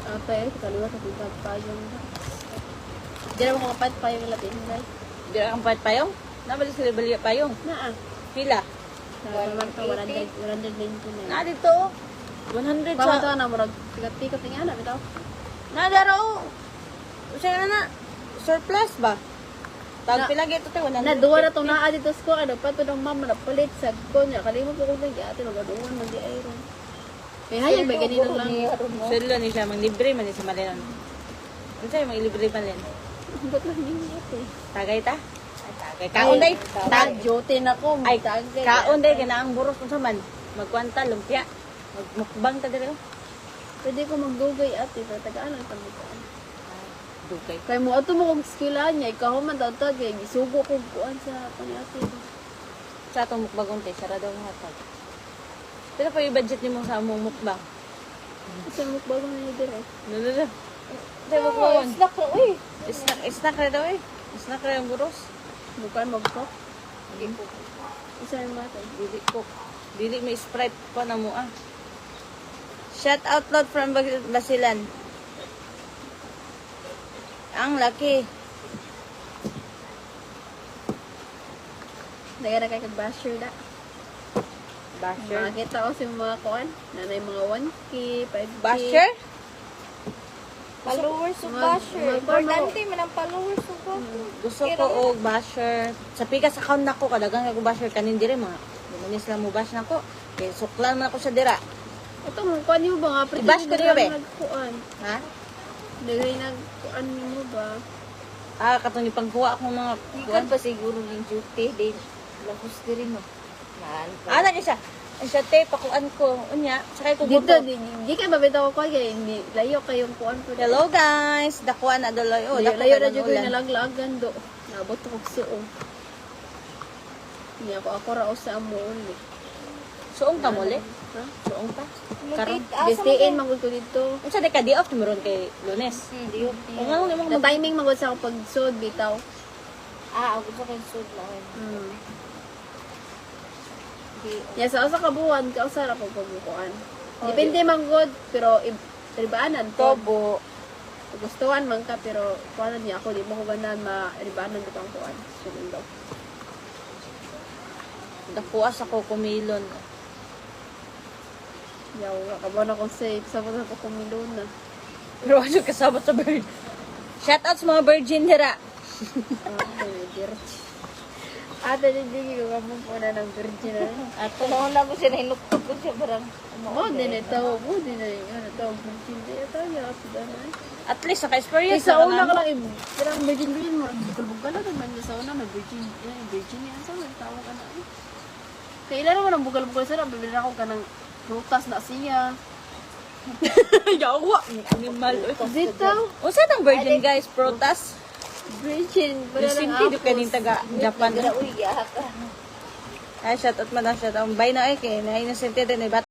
Ate, kaliwa sa pagpag payong. Diyan mo kapat payong yung Latin, guys. Di lang ang payong? Nabali sila bali payong. Naa. Pila? Naman to 199. Na dito. 100 Baka to sa... na murag tikat-tikat nga na bitaw. Nadaro. Siya na. Surplus ba? Tag pila gito te 100. Na duwa na to naa dito ko ano pa to ng mama na palit sa ko niya. Kalimot ko lagi ate magaduwan man di ay ron. May hayag ba ganito lang. Sila ni siya manglibre man ni sa Malinon. Unsa yung manglibre pa len? Ambot lang ninyo ate. Tagay ta? Ay tagay. Kaon day. Tag jote na ko. Ay kaon day kinaang buros unsa man. Magkwanta lumpia. Magmukbang ta dire. Pwede ko magdugay ate. Tagaan lang tamutaan. Dugay. Kaya mo ato mo kong skillan niya. Ikaw man daw tag. Isugo ko kuan sa paniate. Sa atong mukbang unti, sara daw ang hatag. Pero pa yung budget ni mo sa among mukbang. Kasi mukbang na niya dire. Lalo. Dahil mukbang. Snack na uy. Snack na daw eh. Snack na yung buros. Bukan mag-cook. Isa yung mata. Dili ko. Dili may Sprite pa na mo ah. Shout out loud from Basilan. Ang laki. Nagana kay kag-basher da. Basher. Makakita ko sa mga kuan. Nanay mga 1K, 5K. Basher? Followers of Mga- Basher. mga- Importante man ang followers of Basher. Gusto ko og basher. Sa pikas account nako kadagang ako basher kanin dire mga. Lumanis lang mo bash nako. Kay suklan man ako sa dira. Ito mo, kuan niyo ba nga? I-bash ko niyo, be. Nagkuan. Ha? Dagay nagkuan mo ba? Ah, katong pangkuha akong mga Ikan pa siguro ng duty. Din. Lahos din rin mo. Naan pa. Ah, lagi siya. Ang siya te, pakuan ko. Unya, sakay ko Dito, buto. di kayo babitaw ko kaya hindi. Layo kayong kuan po. Hello guys, dakuan na daloy. Oh, Layo, dako layo ka na ng dyan ko ulan. yung nalaglagan do. Nabot ko suong. Hindi ako raw sa amuon eh. Suong ka muli? Ha? Suong ka? Karon. Bestiin magod ko dito. Unsa di ka di off meron kay Lunes? Hindi yun. O nga mo Na timing magod sa ako pag sud bitaw. Ah, ako sa kayo sud lang. Hmm. Di. Ya sa usa ka buwan ka usa ra ko pagbukuan. Depende man gud pero ribaanan to. Tobo. Gustuhan man ka pero kuan niya ako di mo ko ganan ma-ribaanan ko pang kuan. Sunod daw. Dakuas ako kumilon. Yaw, kabo na kong safe. Sabot na ko kumilon na. Pero ano kasabot sa bird? Shout out sa mga virgin dira. Okay, virgin. Ate, hindi ko kamo po na ng virgin na rin. Ato. Noon na ko siya nahinuktok ko siya barang. Mo, din ito. Mo, din na yun. Ito, virgin. Di ito, yaw. At least naka-experience Sa una na ka lang, parang virgin mo. Bukal-bukal na naman niya sa una, may virgin. Virgin yan. Saan may tawag ka na eh. Kailan naman ang bukal-bukal sa na, bibili ako ka ng prutas na siya. Yawa. Animal. Dito, Unsa tang virgin guys? Protas? virgin. Wala lang Simple do kaning taga Japan. Uy, yaha ka. Ay, shout out man na shout out. Bye na eh kay na innocent din eh.